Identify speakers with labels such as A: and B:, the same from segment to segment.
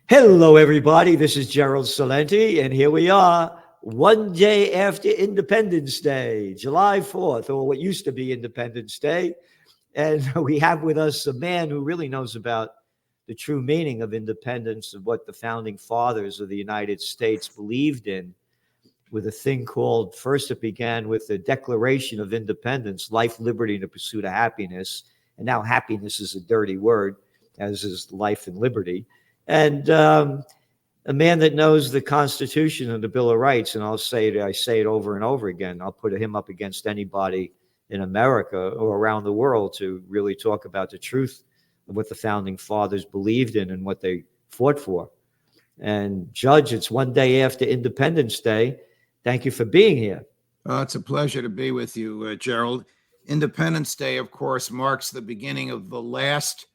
A: Hello, everybody. This is Gerald Celente, and here we are, one day after Independence Day, July 4th, or what used to be Independence Day. And we have with us a man who really knows about the true meaning of independence, of what the founding fathers of the United States believed in, with a thing called, first it began with the Declaration of Independence, life, liberty, and the pursuit of happiness. And now happiness is a dirty word, as is life and liberty. And a man that knows the Constitution and the Bill of Rights, and I say it over and over again. I'll put him up against anybody in America or around the world to really talk about the truth of what the founding fathers believed in and what they fought for. And Judge, it's one day after Independence Day. Thank you for being here.
B: It's a pleasure to be with you, Gerald. Independence Day, of course, marks the beginning of the last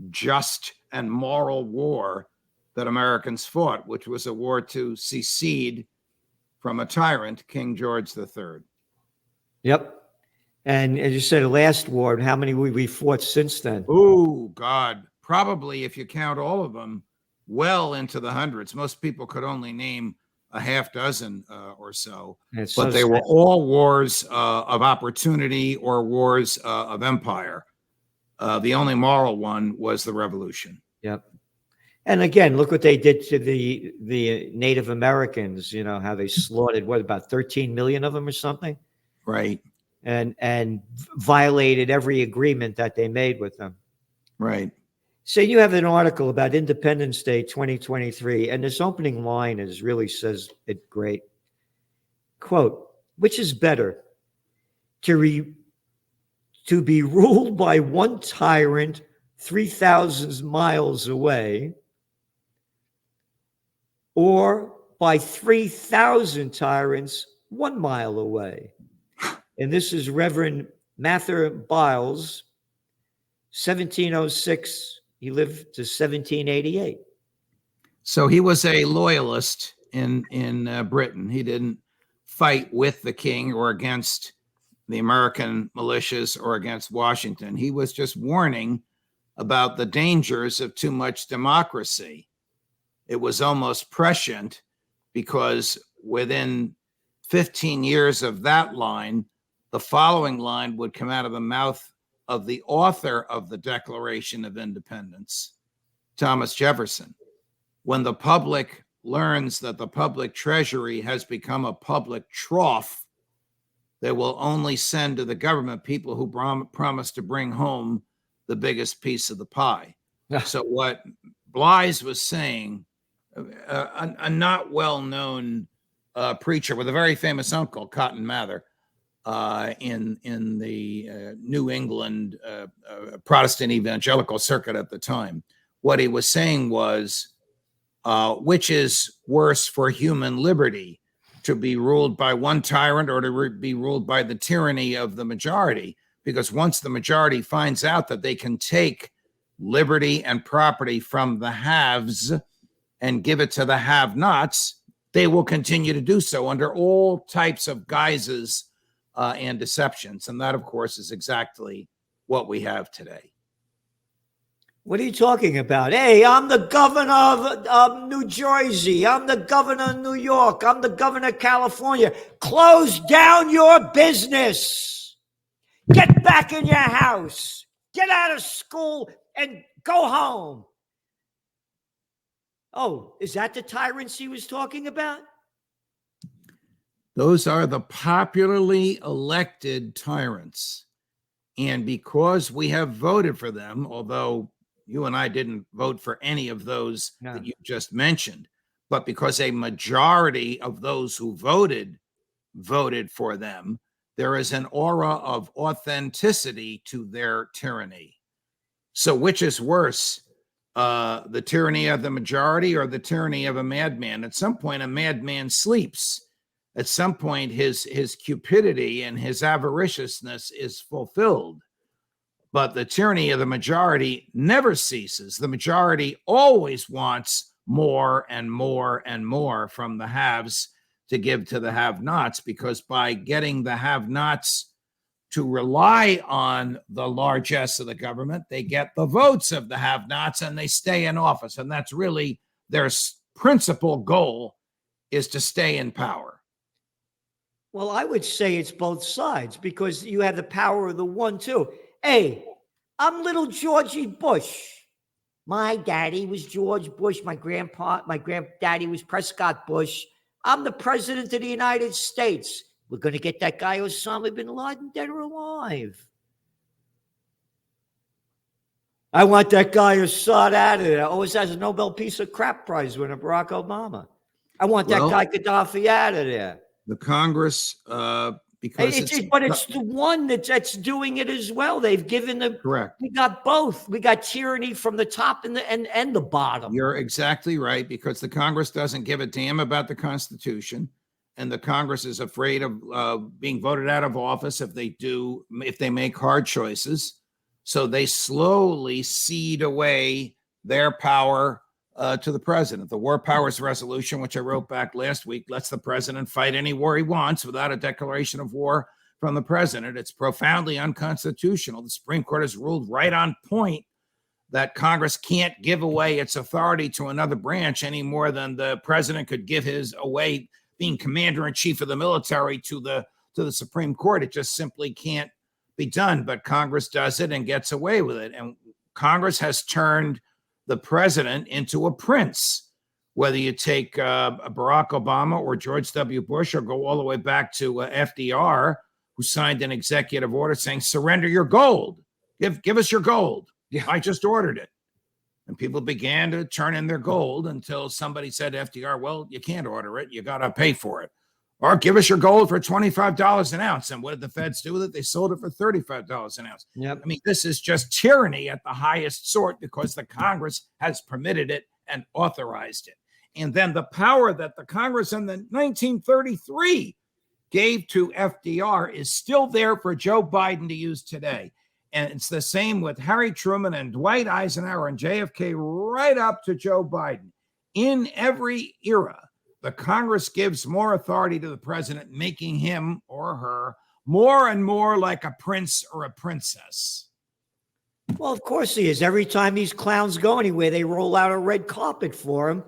B: just and moral war that Americans fought, which was a war to secede from a tyrant, King George III.
A: Yep. And as you said, the last war, how many we fought since then?
B: Oh, God. Probably, if you count all of them, well into the hundreds. Most people could only name a half dozen or so. But they were all wars of opportunity or wars of empire. The only moral one was the revolution.
A: Yep. And again, look what they did to the Native Americans, you know, how they slaughtered, what, about 13 million of them or something?
B: Right.
A: And violated every agreement that they made with them.
B: Right.
A: So you have an article about Independence Day 2023, and this opening line really says it great. Quote, which is better, to be ruled by one tyrant 3,000 miles away, or by 3,000 tyrants 1 mile away? And this is Reverend Mather Byles, 1706. He lived to 1788.
B: So he was a loyalist in Britain. He didn't fight with the king or against the American militias or against Washington. He was just warning about the dangers of too much democracy. It was almost prescient because within 15 years of that line, the following line would come out of the mouth of the author of the Declaration of Independence, Thomas Jefferson. When the public learns that the public treasury has become a public trough, they will only send to the government people who promise to bring home the biggest piece of the pie. So what Blythe was saying, a not well-known preacher with a very famous uncle, Cotton Mather, in the New England Protestant evangelical circuit at the time. What he was saying was, which is worse for human liberty, to be ruled by one tyrant or to be ruled by the tyranny of the majority? Because once the majority finds out that they can take liberty and property from the haves and give it to the have-nots, they will continue to do so under all types of guises and deceptions. And that, of course, is exactly what we have today.
A: What are you talking about? Hey, I'm the governor of New Jersey. I'm the governor of New York. I'm the governor of California. Close down your business. Get back in your house. Get out of school and go home. Oh, is that the tyrants he was talking about?
B: Those are the popularly elected tyrants. And because we have voted for them, although you and I didn't vote for any of those that you just mentioned, but because a majority of those who voted for them, there is an aura of authenticity to their tyranny. So which is worse, the tyranny of the majority or the tyranny of a madman? At some point, a madman sleeps. At some point, his cupidity and his avariciousness is fulfilled. But the tyranny of the majority never ceases. The majority always wants more and more and more from the haves to give to the have-nots, because by getting the have-nots to rely on the largesse of the government, they get the votes of the have-nots and they stay in office. And that's really their principal goal is to stay in power.
A: Well, I would say it's both sides, because you have the power of the one, too. Hey, I'm little Georgie Bush. My daddy was George Bush. My granddaddy was Prescott Bush. I'm the president of the United States. We're going to get that guy Osama bin Laden dead or alive. I want that guy Assad out of there. Always has a Nobel Peace of Crap Prize winner, Barack Obama. I want that guy Gaddafi out of there.
B: The Congress, because
A: it's the one that's doing it as well. They've given them.
B: Correct.
A: We got both. We got tyranny from the top and the bottom.
B: You're exactly right, because the Congress doesn't give a damn about the Constitution, and the Congress is afraid of being voted out of office if they make hard choices. So they slowly cede away their power to the president. The War Powers Resolution, which I wrote back last week, lets the president fight any war he wants without a declaration of war from the president. It's profoundly unconstitutional. The Supreme Court has ruled right on point that Congress can't give away its authority to another branch any more than the president could give his away being commander-in-chief of the military to the Supreme Court. It just simply can't be done, but Congress does it and gets away with it. And Congress has turned the president into a prince, whether you take Barack Obama or George W. Bush, or go all the way back to FDR, who signed an executive order saying, surrender your gold. Give us your gold. Yeah. I just ordered it. And people began to turn in their gold until somebody said to FDR, well, you can't order it. You got to pay for it. Or give us your gold for $25 an ounce. And what did the feds do with it? They sold it for $35 an ounce.
A: Yep.
B: I mean, this is just tyranny at the highest sort, because the Congress has permitted it and authorized it. And then the power that the Congress in the 1933 gave to FDR is still there for Joe Biden to use today. And it's the same with Harry Truman and Dwight Eisenhower and JFK right up to Joe Biden. In every era, the Congress gives more authority to the president, making him or her more and more like a prince or a princess.
A: Well, of course he is. Every time these clowns go anywhere, they roll out a red carpet for him,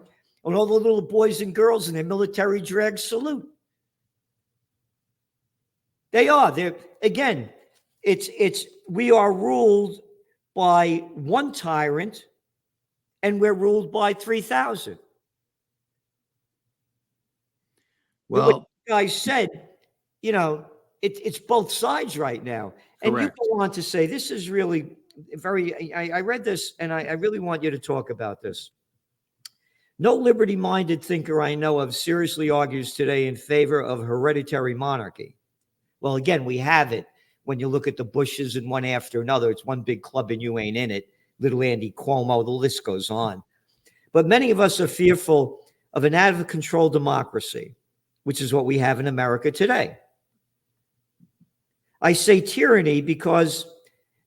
A: and all the little boys and girls in their military drag salute. They are. They're, again, we are ruled by one tyrant, and we're ruled by 3,000.
B: Well,
A: what you guys said, it's both sides right now. And
B: correct.
A: You go on to say, this is really very, I read this, and I really want you to talk about this. No liberty-minded thinker I know of seriously argues today in favor of hereditary monarchy. Well, again, we have it when you look at the Bushes and one after another. It's one big club and you ain't in it. Little Andy Cuomo, the list goes on. But many of us are fearful of an out-of-control democracy, which is what we have in America today. I say tyranny because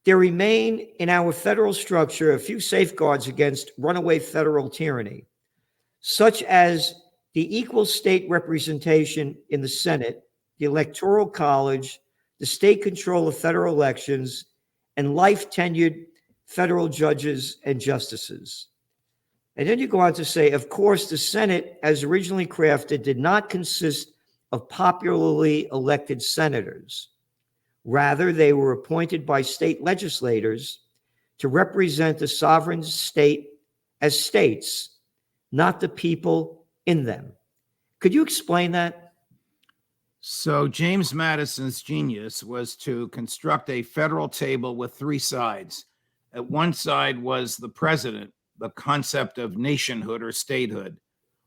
A: there remain in our federal structure a few safeguards against runaway federal tyranny, such as the equal state representation in the Senate, the Electoral College, the state control of federal elections, and life-tenured federal judges and justices. And then you go on to say, of course, the Senate, as originally crafted, did not consist of popularly elected senators. Rather, they were appointed by state legislators to represent the sovereign state as states, not the people in them. Could you explain that?
B: So James Madison's genius was to construct a federal table with three sides. At one side was the president, the concept of nationhood or statehood.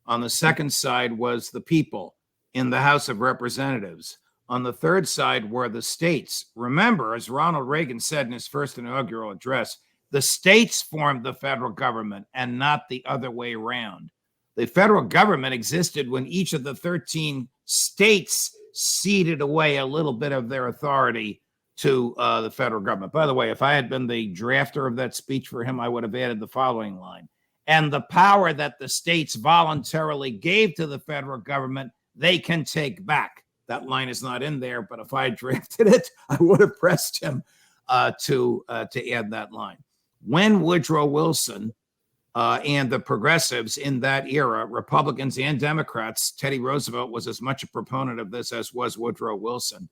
B: On the second side was the people in the House of Representatives. On the third side were the states. Remember, as Ronald Reagan said in his first inaugural address, the states formed the federal government and not the other way around. The federal government existed when each of the 13 states ceded away a little bit of their authority to the federal government. By the way, if I had been the drafter of that speech for him, I would have added the following line. And the power that the states voluntarily gave to the federal government, they can take back. That line is not in there, but if I drafted it, I would have pressed him to add that line. When Woodrow Wilson and the progressives in that era, Republicans and Democrats, Teddy Roosevelt was as much a proponent of this as was Woodrow Wilson,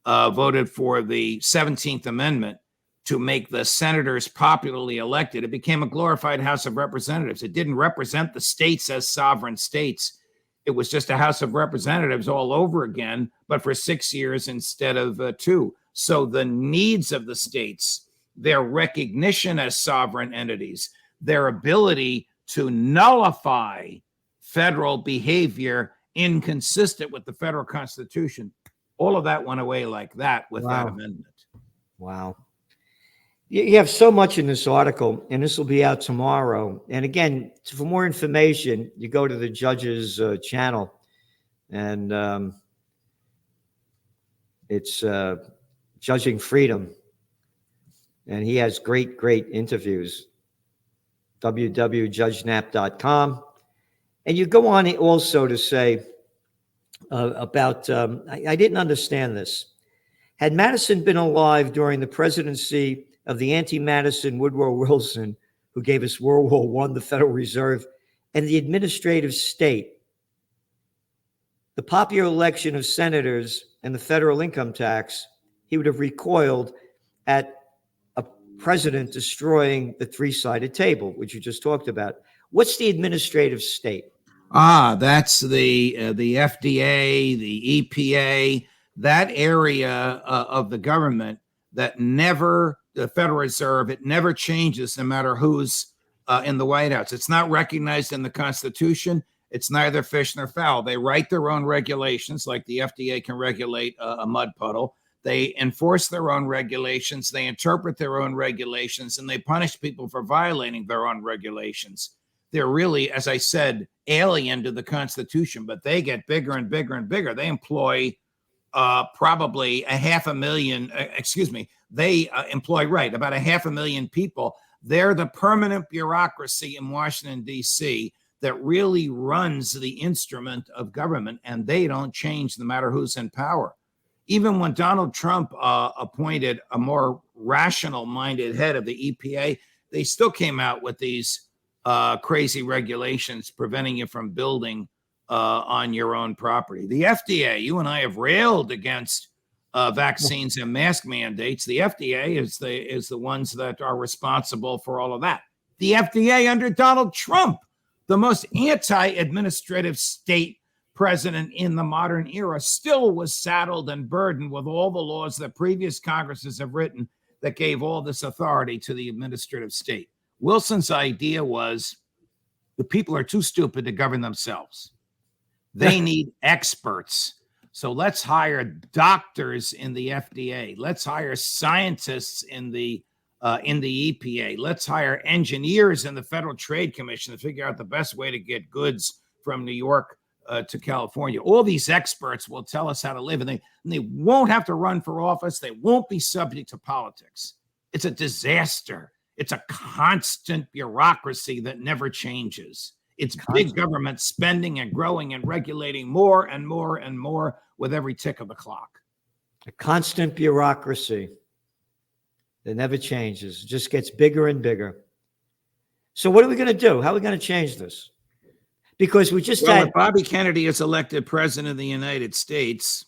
B: voted for the 17th Amendment to make the senators popularly elected. It became a glorified House of Representatives. It didn't represent the states as sovereign states. It was just a House of Representatives all over again, but for 6 years instead of 2. So the needs of the states, their recognition as sovereign entities, their ability to nullify federal behavior inconsistent with the federal Constitution, all of that went away like that with that amendment.
A: Wow. You have so much in this article, and this will be out tomorrow. And again, for more information, you go to the judge's channel, and it's Judging Freedom. And he has great interviews. www.judgenap.com. And you go on also to say about, I didn't understand this. Had Madison been alive during the presidency of the anti-Madison Woodrow Wilson, who gave us World War I, the Federal Reserve, and the administrative state, the popular election of senators and the federal income tax, he would have recoiled at a president destroying the three-sided table, which you just talked about. What's the administrative state?
B: That's the FDA, the EPA, that area of the government that never, the Federal Reserve, it never changes no matter who's in the White House. It's not recognized in the Constitution. It's neither fish nor fowl. They write their own regulations, like the FDA can regulate a mud puddle. They enforce their own regulations. They interpret their own regulations, and they punish people for violating their own regulations. They're really, as I said, alien to the Constitution, but they get bigger and bigger and bigger. They employ probably they employ, about 500,000 people. They're the permanent bureaucracy in Washington, D.C. that really runs the instrument of government, and they don't change no matter who's in power. Even when Donald Trump appointed a more rational-minded head of the EPA, they still came out with these crazy regulations preventing you from building on your own property. The FDA, you and I have railed against vaccines and mask mandates. The FDA is the ones that are responsible for all of that. The FDA under Donald Trump, the most anti-administrative state president in the modern era, still was saddled and burdened with all the laws that previous Congresses have written that gave all this authority to the administrative state. Wilson's idea was the people are too stupid to govern themselves. They need experts. So let's hire doctors in the FDA. Let's hire scientists in the EPA. Let's hire engineers in the Federal Trade Commission to figure out the best way to get goods from New York to California. All these experts will tell us how to live, and they won't have to run for office. They won't be subject to politics. It's a disaster. It's a constant bureaucracy that never changes. It's big government spending and growing and regulating more and more and more with every tick of the clock.
A: A constant bureaucracy that never changes. It just gets bigger and bigger. So what are we going to do? How are we going to change this? Because we just had...
B: If Bobby Kennedy is elected president of the United States,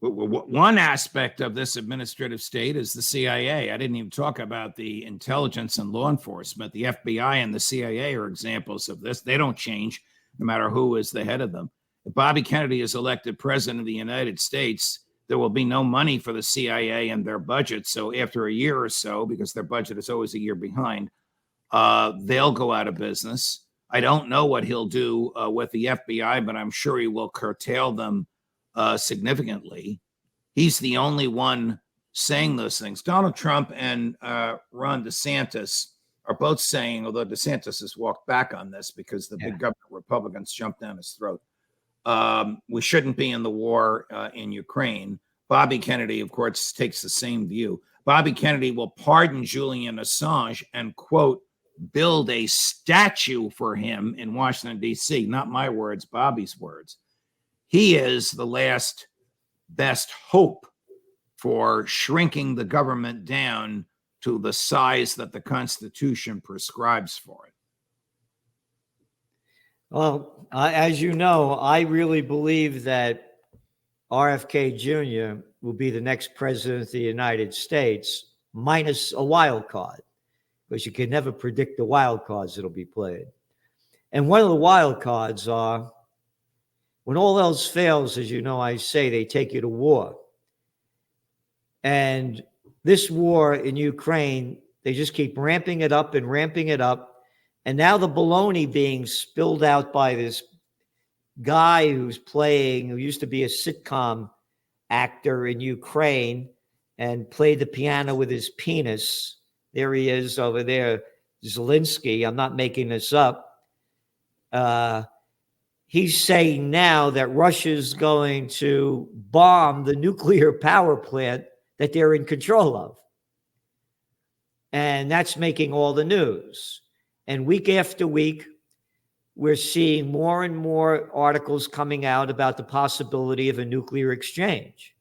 B: one aspect of this administrative state is the CIA. I didn't even talk about the intelligence and law enforcement. The FBI and the CIA are examples of this. They don't change no matter who is the head of them. If Bobby Kennedy is elected president of the United States, there will be no money for the CIA and their budget. So after a year or so, because their budget is always a year behind, they'll go out of business. I don't know what he'll do with the FBI, but I'm sure he will curtail them significantly. He's the only one saying those things. Donald Trump and Ron DeSantis are both saying, although DeSantis has walked back on this because the big government Republicans jumped down his throat, we shouldn't be in the war in Ukraine. Bobby Kennedy, of course, takes the same view. Bobby Kennedy will pardon Julian Assange and, quote, build a statue for him in Washington, D.C. Not my words, Bobby's words. He is the last best hope for shrinking the government down to the size that the Constitution prescribes for it.
A: Well, as you know, I really believe that RFK Jr. will be the next president of the United States, minus a wild card, because you can never predict the wild cards that'll be played. And one of the wild cards are when all else fails, as you know, I say, they take you to war. And this war in Ukraine, they just keep ramping it up and ramping it up. And now the baloney being spilled out by this guy who used to be a sitcom actor in Ukraine and played the piano with his penis. There he is over there, Zelensky. I'm not making this up. He's saying now that Russia's going to bomb the nuclear power plant that they're in control of. And that's making all the news. And week after week, we're seeing more and more articles coming out about the possibility of a nuclear exchange.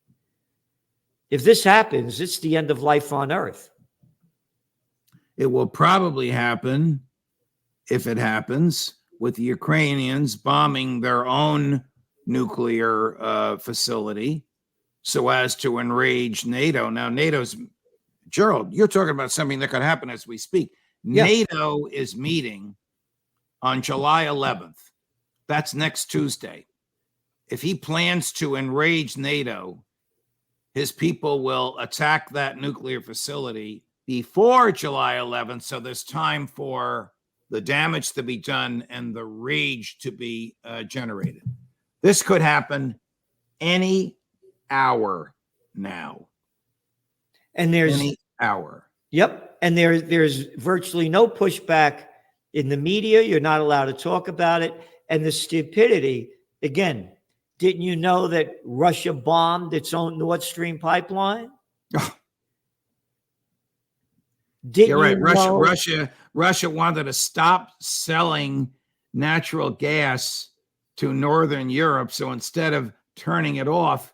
A: If this happens, it's the end of life on Earth.
B: It will probably happen, if it happens, with the Ukrainians bombing their own nuclear facility so as to enrage NATO. Now, Gerald, you're talking about something that could happen as we speak. Yeah. NATO is meeting on July 11th. That's next Tuesday. If he plans to enrage NATO, his people will attack that nuclear facility before July 11th. So there's time for the damage to be done and the rage to be generated. This could happen any hour now.
A: And there's
B: any hour.
A: Yep. And there's virtually no pushback in the media. You're not allowed to talk about it. And the stupidity, again, didn't you know that Russia bombed its own Nord Stream pipeline?
B: You're right. Russia wanted to stop selling natural gas to Northern Europe. So instead of turning it off,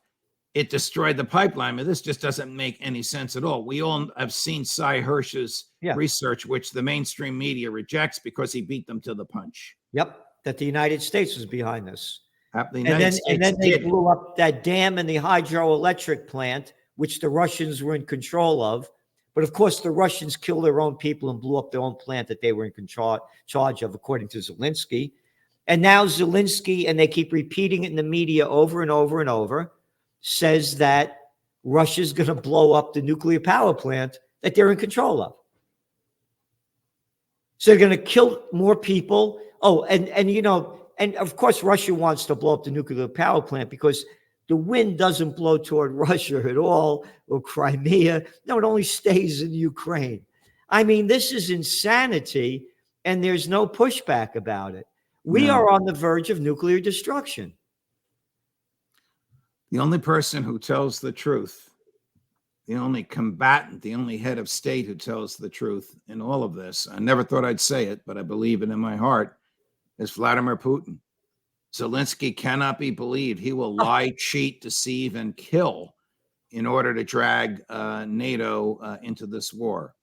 B: it destroyed the pipeline. And this just doesn't make any sense at all. We all have seen Cy Hirsch's research, which the mainstream media rejects because he beat them to the punch.
A: Yep, that the United States was behind this.
B: And then
A: they blew up that dam and the hydroelectric plant, which the Russians were in control of. But of course, the Russians killed their own people and blew up their own plant that they were in charge of, according to Zelensky. And now Zelensky, and they keep repeating it in the media over and over and over, says that Russia's going to blow up the nuclear power plant that they're in control of. So they're going to kill more people. Oh, and of course, Russia wants to blow up the nuclear power plant because the wind doesn't blow toward Russia at all, or Crimea. No, it only stays in Ukraine. I mean, this is insanity, and there's no pushback about it. We are on the verge of nuclear destruction.
B: The only person who tells the truth, the only combatant, the only head of state who tells the truth in all of this, I never thought I'd say it, but I believe it in my heart, is Vladimir Putin. Zelensky cannot be believed. He will lie, cheat, deceive, and kill in order to drag NATO into this war.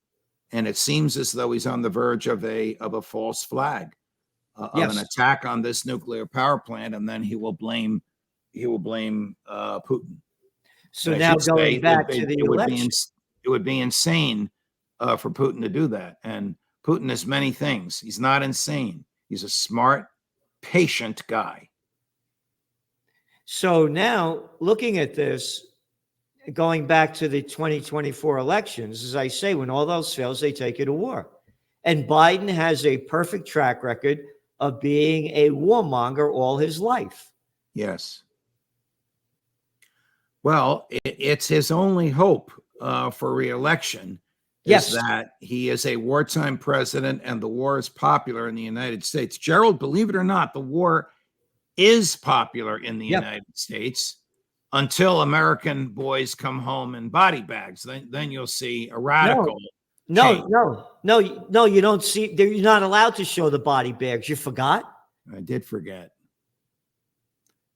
B: And it seems as though he's on the verge of a false flag, of an attack on this nuclear power plant, and then he will blame Putin.
A: So now going back to the election,
B: it would be insane for Putin to do that. And Putin is many things. He's not insane. He's a smart, patient guy.
A: So now looking at this, going back to the 2024 elections, as I say, when all else fails, they take it to war. And Biden has a perfect track record of being a warmonger all his life.
B: Yes. Well, it's his only hope for re-election. Is that he is a wartime president and the war is popular in the United States. Gerald, believe it or not, the war is popular in the United States until American boys come home in body bags. Then you'll see a radical.
A: No, you don't see. You're not allowed to show the body bags. You forgot?
B: I did forget.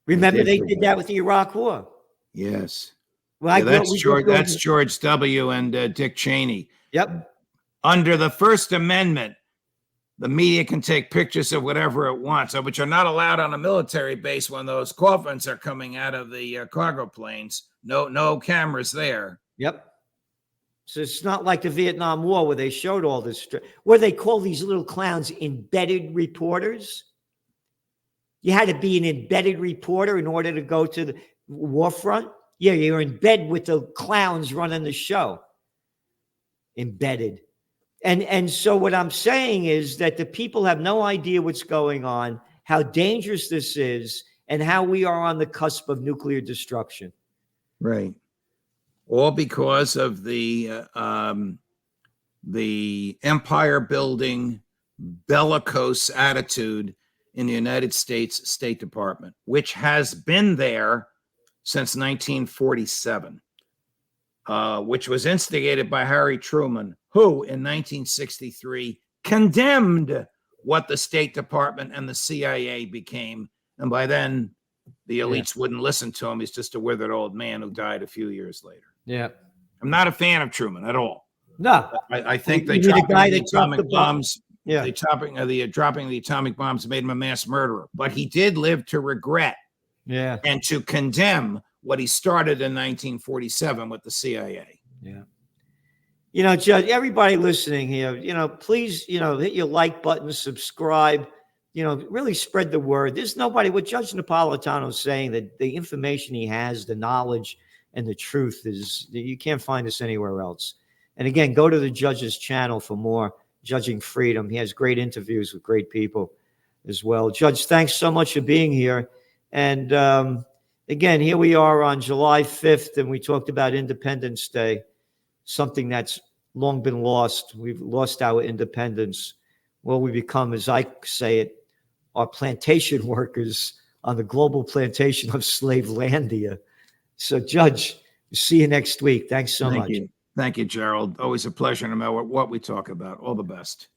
A: Remember, they did that with the Iraq War.
B: Yes.
A: Well,
B: that's George W. and Dick Cheney.
A: Yep.
B: Under the First Amendment, the media can take pictures of whatever it wants, but you're not allowed on a military base when those coffins are coming out of the cargo planes. No cameras there.
A: Yep. So it's not like the Vietnam War where they showed all this, where they call these little clowns embedded reporters. You had to be an embedded reporter in order to go to the war front. Yeah, you're in bed with the clowns running the show. Embedded. And so what I'm saying is that the people have no idea what's going on, how dangerous this is, and how we are on the cusp of nuclear destruction.
B: Right. All because of the empire building, bellicose attitude in the United States State Department, which has been there since 1947, which was instigated by Harry Truman, who in 1963 condemned what the State Department and the CIA became. And by then, the elites wouldn't listen to him. He's just a withered old man who died a few years later.
A: Yeah.
B: I'm not a fan of Truman at all.
A: No.
B: I think
A: the
B: atomic bombs,
A: the
B: dropping of the atomic bombs made him a mass murderer. But he did live to regret and to condemn what he started in 1947 with the CIA.
A: Yeah. You know, Judge, everybody listening here, please, hit your like button, subscribe, really spread the word. There's nobody, what Judge Napolitano is saying, that the information he has, the knowledge and the truth is, you can't find this anywhere else. And again, go to the Judge's channel for more Judging Freedom. He has great interviews with great people as well. Judge, thanks so much for being here. And again, here we are on July 5th, and we talked about Independence Day, something that's long been lost. We've lost our independence. Well, we become, as I say it, our plantation workers on the global plantation of Slavelandia. So, Judge, see you next week. Thanks so much.
B: Thank you, Gerald. Always a pleasure no matter what we talk about. All the best.